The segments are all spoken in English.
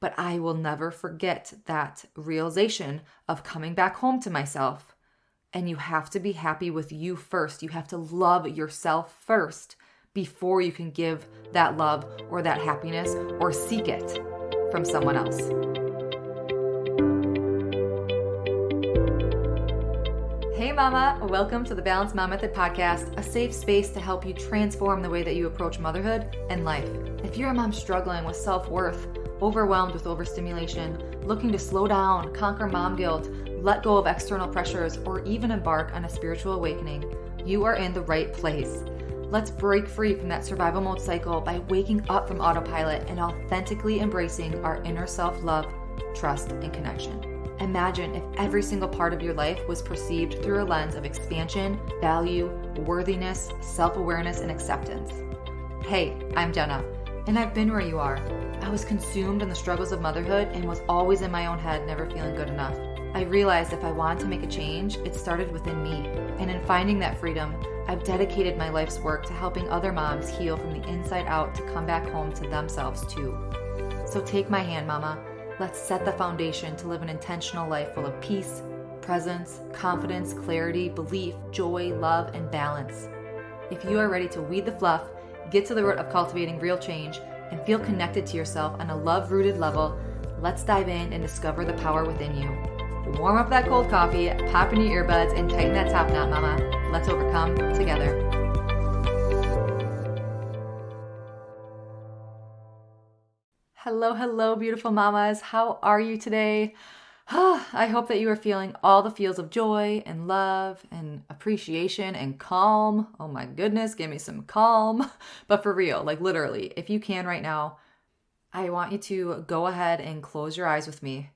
But I will never forget that realization of coming back home to myself. And you have to be happy with you first. You have to love yourself first before you can give that love or that happiness or seek it from someone else. Hey mama, welcome to the Balanced Mom Method podcast, a safe space to help you transform the way that you approach motherhood and life. If you're a mom struggling with self-worth, overwhelmed with overstimulation, looking to slow down, conquer mom guilt, let go of external pressures, or even embark on a spiritual awakening, you are in the right place. Let's break free from that survival mode cycle by waking up from autopilot and authentically embracing our inner self-love, trust, and connection. Imagine if every single part of your life was perceived through a lens of expansion, value, worthiness, self-awareness, and acceptance. Hey, I'm Jenna, and I've been where you are. I was consumed in the struggles of motherhood and was always in my own head, never feeling good enough. I realized if I wanted to make a change, it started within me. And in finding that freedom, I've dedicated my life's work to helping other moms heal from the inside out to come back home to themselves too. So take my hand, mama. Let's set the foundation to live an intentional life full of peace, presence, confidence, clarity, belief, joy, love, and balance. If you are ready to weed the fluff, get to the root of cultivating real change, and feel connected to yourself on a love-rooted level, let's dive in and discover the power within you. Warm up that cold coffee, pop in your earbuds, and tighten that top knot, mama. Let's overcome together. Hello, beautiful mamas. How are you today? I hope that you are feeling all the feels of joy and love and appreciation and calm. Oh my goodness, give me some calm. But for real, like literally, if you can right now, I want you to go ahead and close your eyes with me.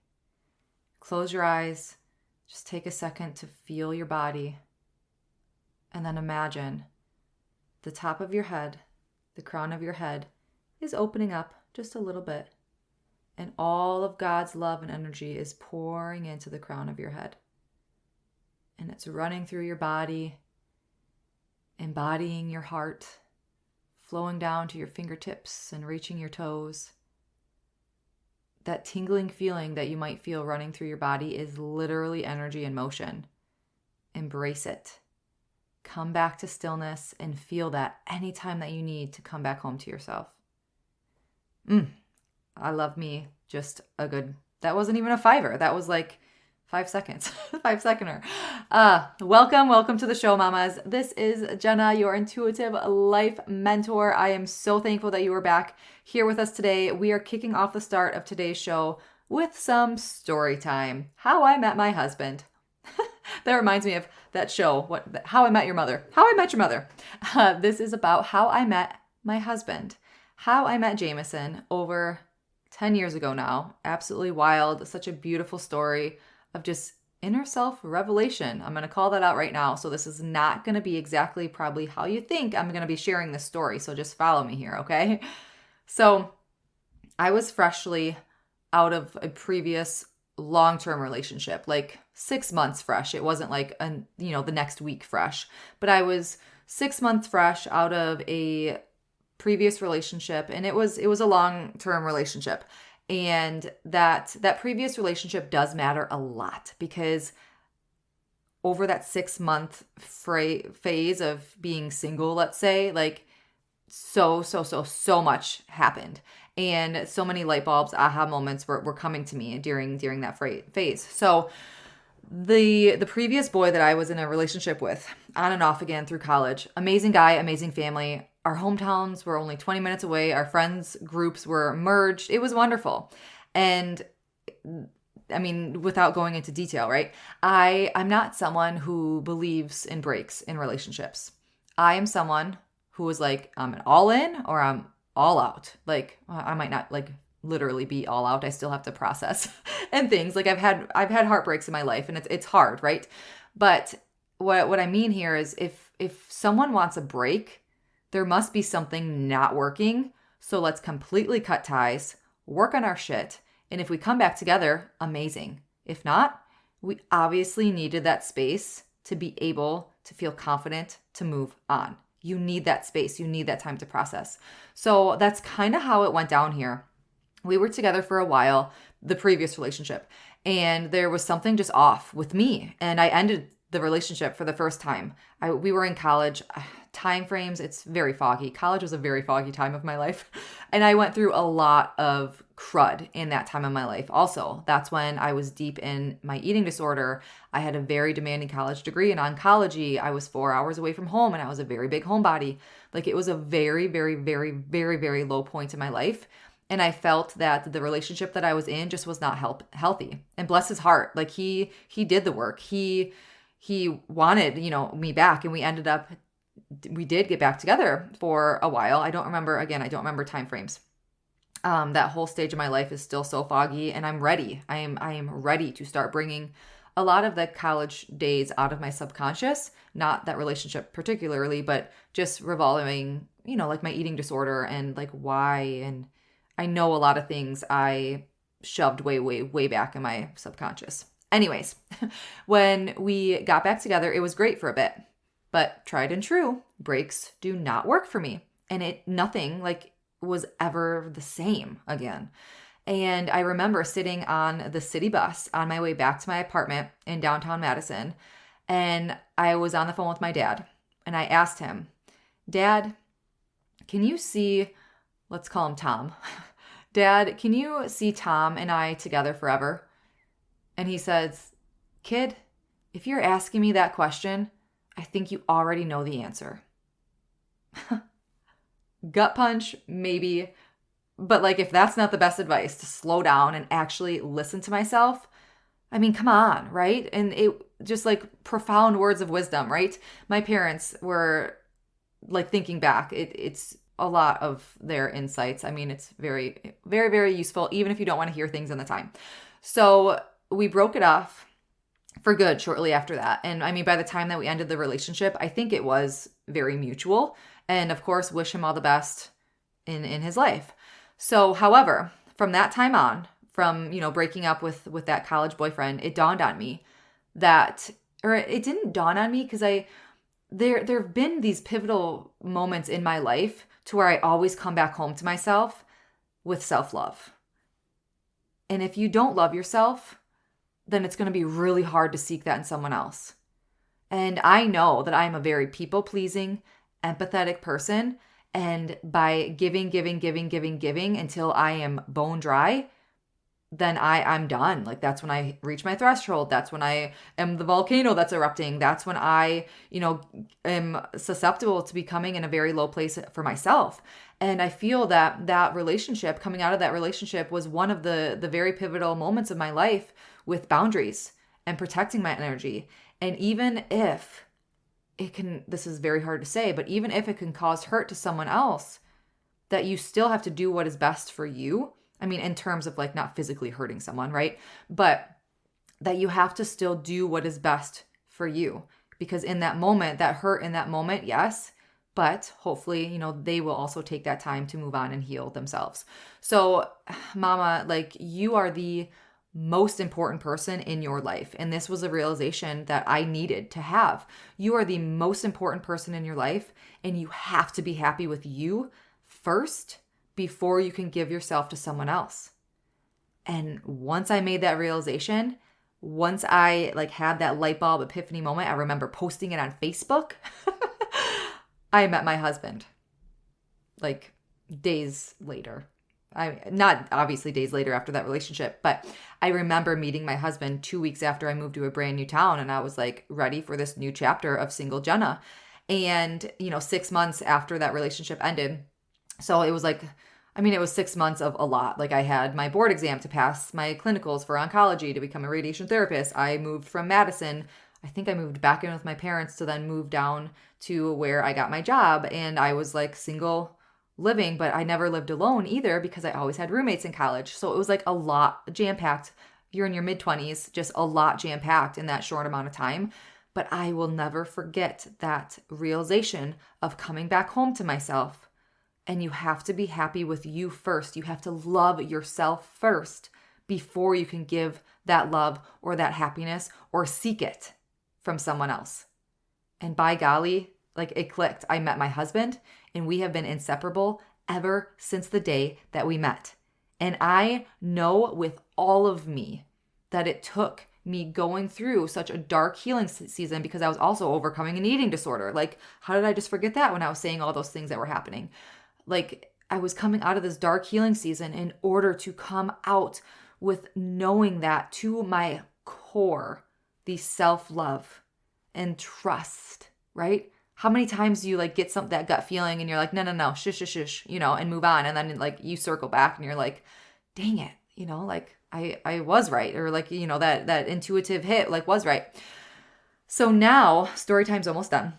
Close your eyes. Just take a second to feel your body. And then imagine the top of your head, the crown of your head is opening up just a little bit. And all of God's love and energy is pouring into the crown of your head. And it's running through your body, embodying your heart, flowing down to your fingertips and reaching your toes. That tingling feeling that you might feel running through your body is literally energy in motion. Embrace it. Come back to stillness and feel that anytime that you need to come back home to yourself. I love me just a good, that wasn't even a fiver. That was like 5 seconds, 5-seconder. Welcome to the show, mamas. This is Jenna, your intuitive life mentor. I am so thankful that you are back here with us today. We are kicking off the start of today's show with some story time. How I Met My Husband. That reminds me of that show, How I Met Your Mother. How I Met Your Mother. This is about how I met my husband. How I met Jameson over 10 years ago now. Absolutely wild. Such a beautiful story of just inner self revelation. I'm going to call that out right now. So this is not going to be exactly probably how you think I'm going to be sharing this story. So just follow me here, okay? So I was freshly out of a previous long-term relationship, like 6 months fresh. It wasn't like, the next week fresh, but I was 6 months fresh out of a previous relationship, and it was a long-term relationship. And that previous relationship does matter a lot, because over that 6-month phase of being single, let's say, like so much happened, and so many light bulbs, aha moments were coming to me during that phase. So the previous boy that I was in a relationship with, on and off again through college, amazing guy, amazing family. Our hometowns were only 20 minutes away. Our friends groups were merged. It was wonderful. And I mean, without going into detail, right? I'm not someone who believes in breaks in relationships. I am someone who is like, I'm an all in or I'm all out. Like, I might not like literally be all out. I still have to process and things. Like I've had heartbreaks in my life, and it's hard, right? But what I mean here is if someone wants a break, there must be something not working. So let's completely cut ties, work on our shit. And if we come back together, amazing. If not, we obviously needed that space to be able to feel confident to move on. You need that space. You need that time to process. So that's kind of how it went down here. We were together for a while, the previous relationship, and there was something just off with me, and I ended the relationship for the first time. We were in college. Time frames, it's very foggy. College was a very foggy time of my life. And I went through a lot of crud in that time of my life. Also, that's when I was deep in my eating disorder. I had a very demanding college degree in oncology. I was 4 hours away from home and I was a very big homebody. Like it was a very, very, very, very, very low point in my life. And I felt that the relationship that I was in just was not healthy. And bless his heart, like he did the work. He wanted, me back, and we did get back together for a while. I don't remember time frames. That whole stage of my life is still so foggy, and I'm ready. I am ready to start bringing a lot of the college days out of my subconscious, not that relationship particularly, but just revolving, like my eating disorder and like why. And I know a lot of things I shoved way, way, way back in my subconscious. Anyways, when we got back together, it was great for a bit, but tried and true, breaks do not work for me. And nothing like was ever the same again. And I remember sitting on the city bus on my way back to my apartment in downtown Madison, and I was on the phone with my dad, and I asked him, Dad, can you see, let's call him Tom. Dad, can you see Tom and I together forever? And he says, Kid, if you're asking me that question, I think you already know the answer. Gut punch, maybe. But like, if that's not the best advice, to slow down and actually listen to myself, I mean, come on, right? And it just like profound words of wisdom, right? My parents were like, thinking back, it's a lot of their insights. I mean, it's very, very, very useful, even if you don't want to hear things in the time. So we broke it off for good shortly after that. And I mean, by the time that we ended the relationship, I think it was very mutual. And of course, wish him all the best in his life. So, however, from that time on, from, breaking up with that college boyfriend, it dawned on me that, or it didn't dawn on me because there have been these pivotal moments in my life to where I always come back home to myself with self-love. And if you don't love yourself, then it's going to be really hard to seek that in someone else. And I know that I'm a very people-pleasing, empathetic person. And by giving until I am bone dry, then I'm done. Like that's when I reach my threshold. That's when I am the volcano that's erupting. That's when I, am susceptible to becoming in a very low place for myself. And I feel that relationship, coming out of that relationship, was one of the very pivotal moments of my life with boundaries and protecting my energy. And even if this is very hard to say, but even if it can cause hurt to someone else, that you still have to do what is best for you. I mean, in terms of like not physically hurting someone, right? But that you have to still do what is best for you. Because in that moment, that hurt in that moment, yes, but hopefully, they will also take that time to move on and heal themselves. So, Mama, like you are the most important person in your life. And this was a realization that I needed to have. You are the most important person in your life, and you have to be happy with you first before you can give yourself to someone else. And once I made that realization, once I like had that light bulb epiphany moment, I remember posting it on Facebook. I met my husband like days later. Not obviously days later after that relationship, but I remember meeting my husband 2 weeks after I moved to a brand new town, and I was like ready for this new chapter of single Jenna. And 6 months after that relationship ended, so it was like, it was 6 months of a lot. Like I had my board exam to pass, my clinicals for oncology to become a radiation therapist. I moved from Madison. I think I moved back in with my parents to then move down to where I got my job, and I was like single living, but I never lived alone either because I always had roommates in college. So it was like a lot jam-packed. You're in your mid-20s, just a lot jam-packed in that short amount of time. But I will never forget that realization of coming back home to myself. And you have to be happy with you first. You have to love yourself first before you can give that love or that happiness or seek it from someone else. And by golly, like it clicked. I met my husband, and we have been inseparable ever since the day that we met. And I know with all of me that it took me going through such a dark healing season because I was also overcoming an eating disorder. Like, how did I just forget that when I was saying all those things that were happening? Like, I was coming out of this dark healing season in order to come out with knowing that to my core, the self-love and trust, right? How many times do you like get that gut feeling and you're like, no, shush, and move on. And then like you circle back and you're like, dang it, like I was right. Or like, that intuitive hit like was right. So now story time's almost done.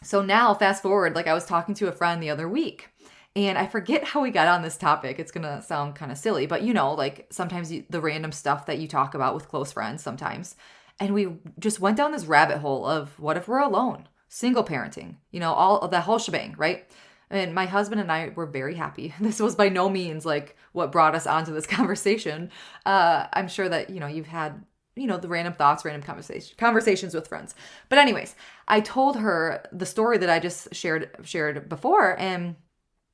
So now fast forward, like I was talking to a friend the other week and I forget how we got on this topic. It's going to sound kind of silly, but like sometimes the random stuff that you talk about with close friends sometimes. And we just went down this rabbit hole of what if we're alone? Single parenting, all of the whole shebang, right? And my husband and I were very happy. This was by no means like what brought us onto this conversation. I'm sure that, you've had, the random thoughts, random conversations with friends. But anyways, I told her the story that I just shared before and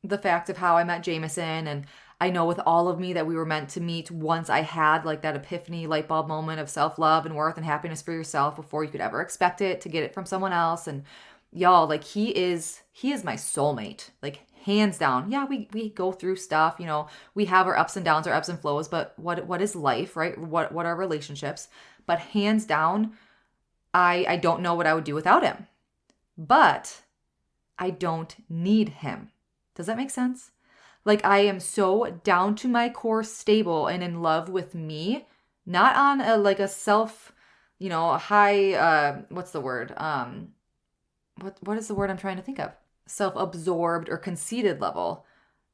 the fact of how I met Jameson. And I know with all of me that we were meant to meet once I had like that epiphany light bulb moment of self-love and worth and happiness for yourself before you could ever expect it to get it from someone else. And y'all, like he is my soulmate, like hands down. Yeah, we go through stuff, we have our ups and downs, our ebbs and flows, but what is life, right? What are relationships? But hands down, I don't know what I would do without him. But I don't need him. Does that make sense? Like I am so down to my core stable and in love with me, not on a self, high, what's the word? What is the word I'm trying to think of? Self-absorbed or conceited level.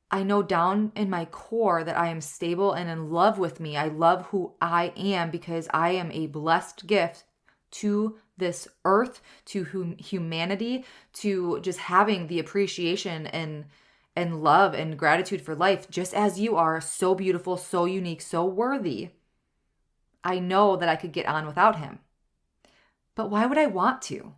I know down in my core that I am stable and in love with me. I love who I am because I am a blessed gift to this earth, to humanity, to just having the appreciation and love and gratitude for life, just as you are, so beautiful, so unique, so worthy. I know that I could get on without him. But why would I want to?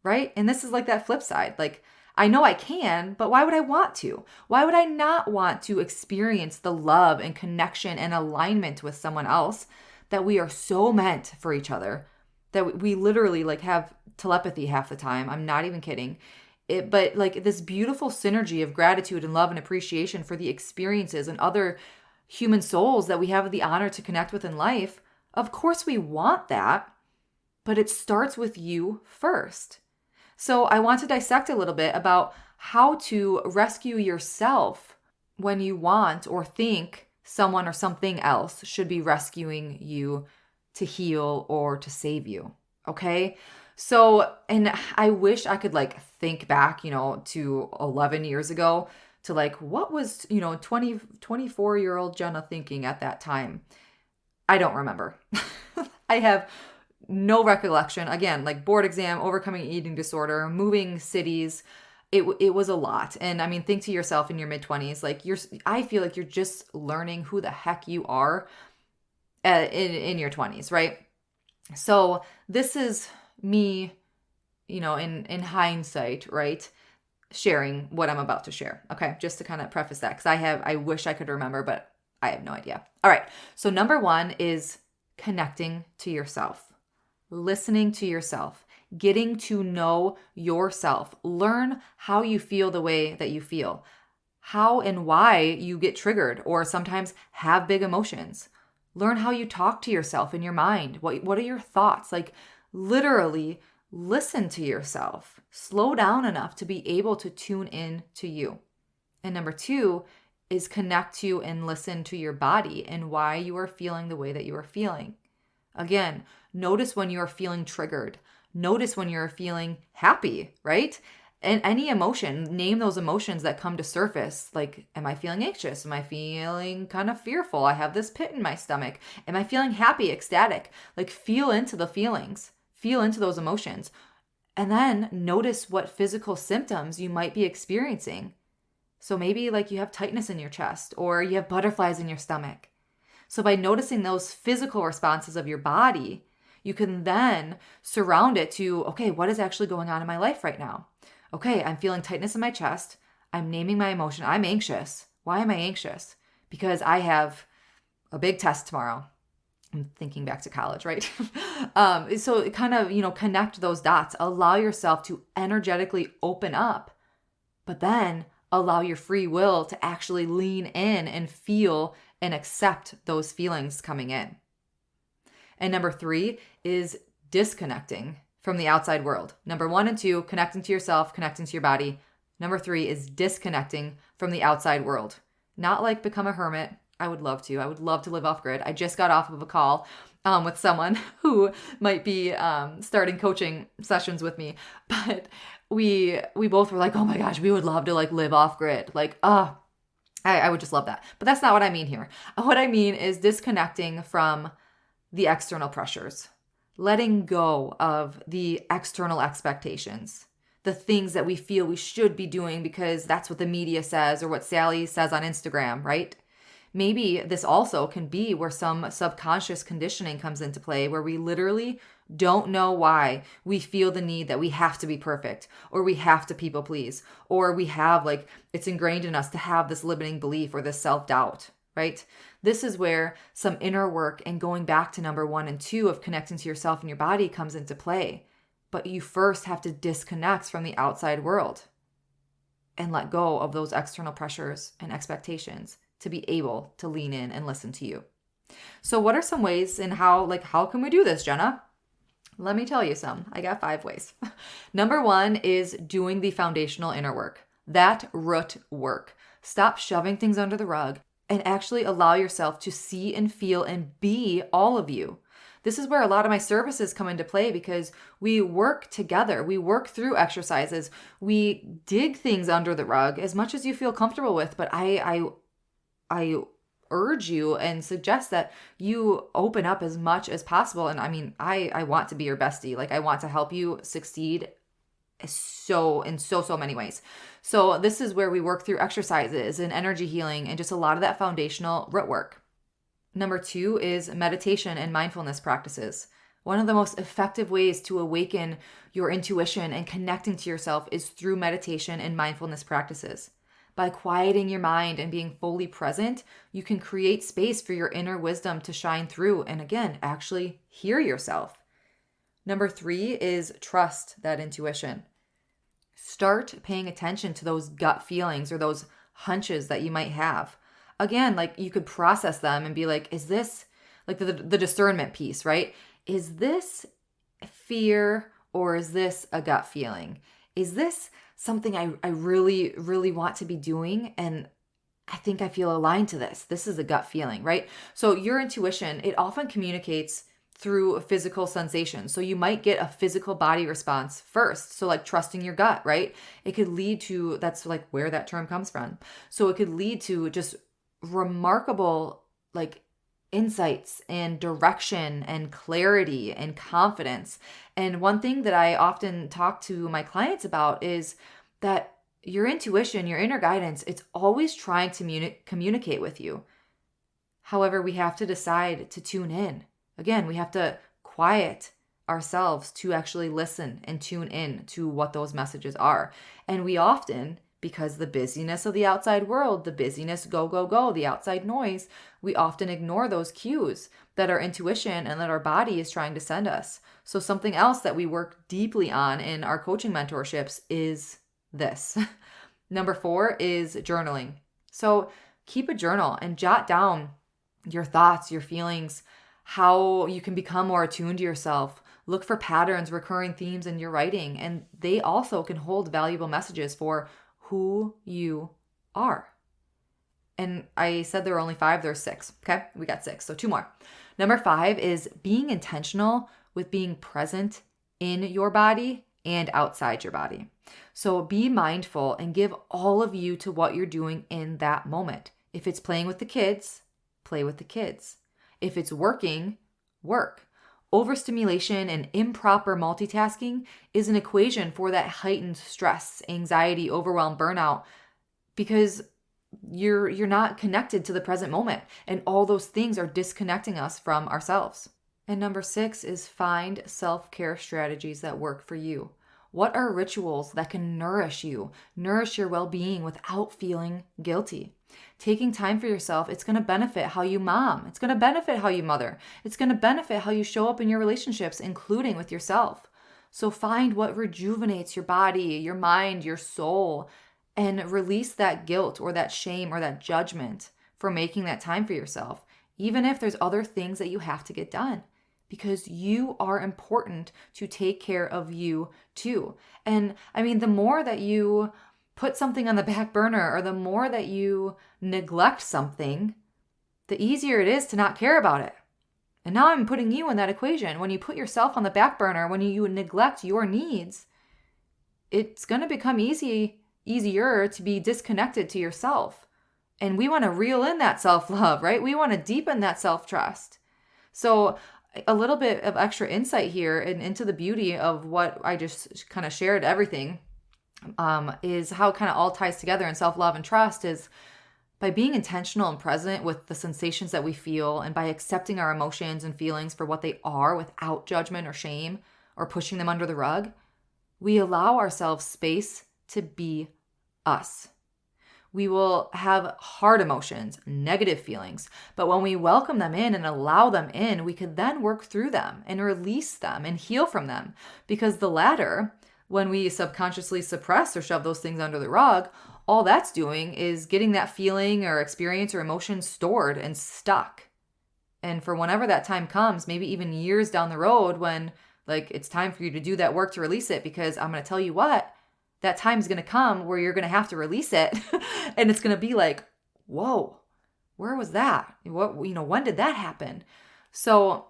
Right? And this is like that flip side. Like, I know I can, but why would I want to? Why would I not want to experience the love and connection and alignment with someone else that we are so meant for each other, that we literally like have telepathy half the time? I'm not even kidding. But like this beautiful synergy of gratitude and love and appreciation for the experiences and other human souls that we have the honor to connect with in life. Of course we want that, but it starts with you first. So I want to dissect a little bit about how to rescue yourself when you want or think someone or something else should be rescuing you to heal or to save you. Okay? So, and I wish I could like think back, to 11 years ago to like, what was, 24-year-old Jenna thinking at that time? I don't remember. I have no recollection. Again, like board exam, overcoming eating disorder, moving cities. It was a lot. And I mean, think to yourself in your mid-20s, like I feel like you're just learning who the heck you are in your 20s, right? So this is me, in hindsight, right? Sharing what I'm about to share. Okay. Just to kind of preface that, because I wish I could remember, but I have no idea. All right. So number one is connecting to yourself, listening to yourself, getting to know yourself, learn how you feel the way that you feel, how and why you get triggered or sometimes have big emotions. Learn how you talk to yourself in your mind. What are your thoughts? Like literally listen to yourself. Slow down enough to be able to tune in to you. And number two is connect to and listen to your body and why you are feeling the way that you are feeling. Again, notice when you are feeling triggered. Notice when you're feeling happy, right? And any emotion, name those emotions that come to surface. Like, am I feeling anxious? Am I feeling kind of fearful? I have this pit in my stomach. Am I feeling happy, ecstatic? Like, feel into the feelings. Feel into those emotions. And then notice what physical symptoms you might be experiencing. So maybe like you have tightness in your chest or you have butterflies in your stomach. So by noticing those physical responses of your body, you can then surround it to, okay, what is actually going on in my life right now? Okay, I'm feeling tightness in my chest. I'm naming my emotion. I'm anxious. Why am I anxious? because I have a big test tomorrow. I'm thinking back to college, right? So kind of, connect those dots. Allow yourself to energetically open up, but then allow your free will to actually lean in and feel and accept those feelings coming in. And number 3 is disconnecting from the outside world. Number 1 and 2, connecting to yourself, connecting to your body. Number 3 is disconnecting from the outside world. Not like become a hermit. I would love to. I would love to live off grid. I just got off of a call with someone who might be starting coaching sessions with me. But we both were like, oh my gosh, we would love to like live off grid. Like, I would just love that. But that's not what I mean here. What I mean is disconnecting from the external pressures, letting go of the external expectations, the things that we feel we should be doing because that's what the media says or what Sally says on Instagram, right? Maybe this also can be where some subconscious conditioning comes into play, where we literally don't know why we feel the need that we have to be perfect, or we have to people please, or we have like it's ingrained in us to have this limiting belief or this self-doubt, right? This is where some inner work and going back to number 1 and 2 of connecting to yourself and your body comes into play. But you first have to disconnect from the outside world and let go of those external pressures and expectations to be able to lean in and listen to you. So what are some ways and how can we do this, Jenna? Let me tell you some. I got 5 ways. Number 1 is doing the foundational inner work, that root work. Stop shoving things under the rug and actually allow yourself to see and feel and be all of you. This is where a lot of my services come into play because we work together. We work through exercises. We dig things under the rug as much as you feel comfortable with, but I urge you and suggest that you open up as much as possible. And I mean, I want to be your bestie. Like I want to help you succeed in so many ways. So this is where we work through exercises and energy healing and just a lot of that foundational root work. Number 2 is meditation and mindfulness practices. One of the most effective ways to awaken your intuition and connecting to yourself is through meditation and mindfulness practices. By quieting your mind and being fully present, you can create space for your inner wisdom to shine through and again, actually hear yourself. Number 3 is trust that intuition. Start paying attention to those gut feelings or those hunches that you might have. Again, like you could process them and be like, is this like the discernment piece, right? Is this fear or is this a gut feeling? Is this something I really, really want to be doing? And I think I feel aligned to this. This is a gut feeling, right? So your intuition, it often communicates through physical sensations. So you might get a physical body response first. So like trusting your gut, right? It could lead to, that's like where that term comes from. So it could lead to just remarkable like insights and direction and clarity and confidence. And one thing that I often talk to my clients about is that your intuition, your inner guidance, it's always trying to communicate with you. However, we have to decide to tune in. Again, we have to quiet ourselves to actually listen and tune in to what those messages are. And we often, because the busyness of the outside world, the busyness, go, the outside noise, we often ignore those cues that our intuition and that our body is trying to send us. So something else that we work deeply on in our coaching mentorships is this. Number 4 is journaling. So keep a journal and jot down your thoughts, your feelings, how you can become more attuned to yourself. Look for patterns, recurring themes in your writing, and they also can hold valuable messages for who you are. And I said there were only 5, there's 6. Okay, we got 6, so 2 more. Number 5 is being intentional with being present in your body and outside your body. So be mindful and give all of you to what you're doing in that moment. If it's playing with the kids, play with the kids. If it's working, work. Overstimulation and improper multitasking is an equation for that heightened stress, anxiety, overwhelm, burnout, because you're not connected to the present moment. And all those things are disconnecting us from ourselves. And number 6 is find self-care strategies that work for you. What are rituals that can nourish you, nourish your well-being without feeling guilty? taking time for yourself, it's going to benefit how you mom. It's going to benefit how you mother. It's going to benefit how you show up in your relationships, including with yourself. So find what rejuvenates your body, your mind, your soul, and release that guilt or that shame or that judgment for making that time for yourself, even if there's other things that you have to get done, because you are important to take care of you too. And I mean, the more that you put something on the back burner or the more that you neglect something, the easier it is to not care about it. And now I'm putting you in that equation. When you put yourself on the back burner, when you neglect your needs, it's going to become easier to be disconnected to yourself. And we want to reel in that self-love, right? We want to deepen that self-trust. So a little bit of extra insight here and into the beauty of what I just kind of shared, everything, is how it kind of all ties together in self-love and trust is by being intentional and present with the sensations that we feel and by accepting our emotions and feelings for what they are without judgment or shame or pushing them under the rug. We allow ourselves space to be us. We will have hard emotions, negative feelings, but when we welcome them in and allow them in, we could then work through them and release them and heal from them. Because the latter, when we subconsciously suppress or shove those things under the rug, all that's doing is getting that feeling or experience or emotion stored and stuck. And for whenever that time comes, maybe even years down the road when like it's time for you to do that work to release it, because I'm going to tell you what, that time is going to come where you're going to have to release it. And it's going to be like, whoa, where was that? When did that happen? So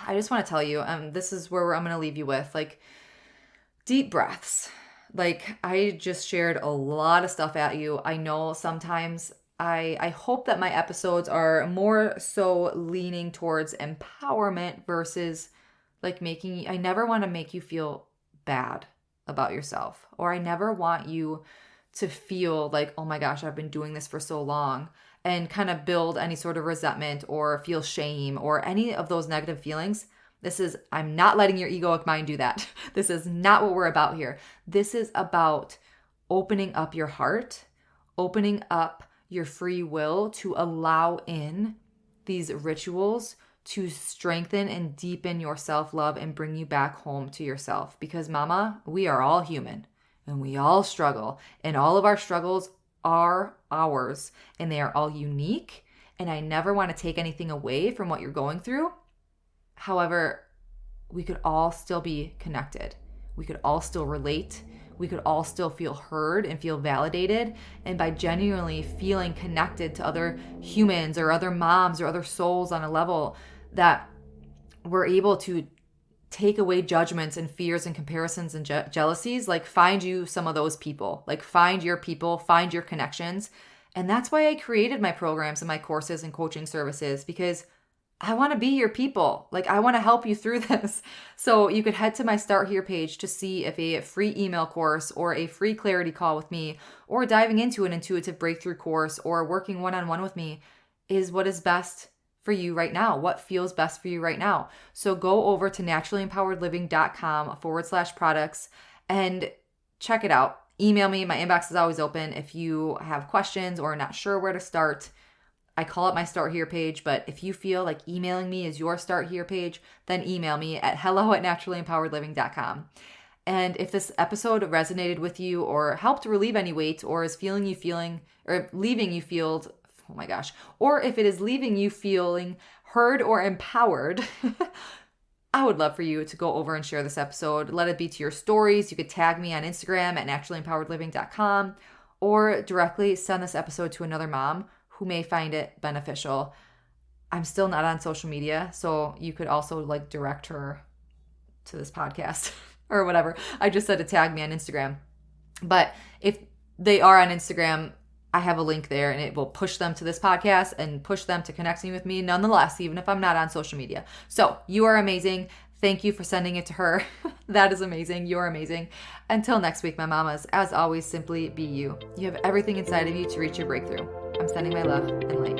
I just want to tell you, this is where I'm going to leave you with like deep breaths. Like I just shared a lot of stuff at you. I know sometimes I hope that my episodes are more so leaning towards empowerment versus like I never want to make you feel bad about yourself, or I never want you to feel like, oh my gosh, I've been doing this for so long, and kind of build any sort of resentment or feel shame or any of those negative feelings. I'm not letting your egoic mind do that. This is not what we're about here. This is about opening up your heart, opening up your free will to allow in these rituals to strengthen and deepen your self-love and bring you back home to yourself. Because mama, we are all human and we all struggle, and all of our struggles are ours and they are all unique. And I never want to take anything away from what you're going through. However, we could all still be connected. We could all still relate. We could all still feel heard and feel validated. And by genuinely feeling connected to other humans or other moms or other souls on a level that we're able to take away judgments and fears and comparisons and jealousies, like find you some of those people, like find your people, find your connections. And that's why I created my programs and my courses and coaching services, because I want to be your people. Like I want to help you through this. So you could head to my Start Here page to see if a free email course or a free clarity call with me, or diving into an intuitive breakthrough course, or working one-on-one with me is what is best for you right now, what feels best for you right now. So go over to naturallympoweredliving.com/products and check it out. Email me. My inbox is always open. If you have questions or not sure where to start, I call it my Start Here page, but if you feel like emailing me is your Start Here page, then email me at hello@naturallympoweredliving.com. And if this episode resonated with you or helped relieve any weight, or is leaving you feeling heard or empowered, I would love for you to go over and share this episode. Let it be to your stories. You could tag me on Instagram at naturallympoweredliving.com, or directly send this episode to another mom who may find it beneficial. I'm still not on social media, so you could also like direct her to this podcast or whatever. I just said to tag me on Instagram. But if they are on Instagram, I have a link there and it will push them to this podcast and push them to connecting with me nonetheless, even if I'm not on social media. So you are amazing. Thank you for sending it to her. That is amazing. You're amazing. Until next week, my mamas, as always, simply be you. You have everything inside of you to reach your breakthrough. I'm sending my love and light.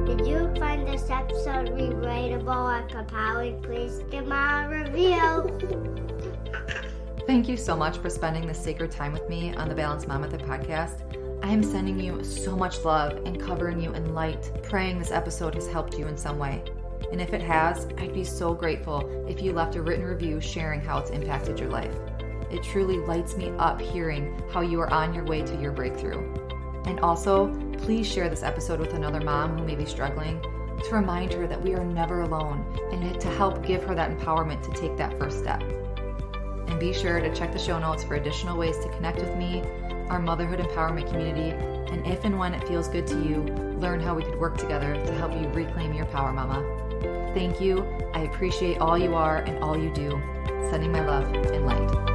Did you find this episode relatable or compelling? Please give me a review. Thank you so much for spending this sacred time with me on the Balanced Mom Method podcast. I am sending you so much love and covering you in light, praying this episode has helped you in some way. And if it has, I'd be so grateful if you left a written review sharing how it's impacted your life. It truly lights me up hearing how you are on your way to your breakthrough. And also, please share this episode with another mom who may be struggling to remind her that we are never alone and to help give her that empowerment to take that first step. And be sure to check the show notes for additional ways to connect with me, our motherhood empowerment community, and if and when it feels good to you, learn how we could work together to help you reclaim your power, mama. Thank you. I appreciate all you are and all you do. Sending my love and light.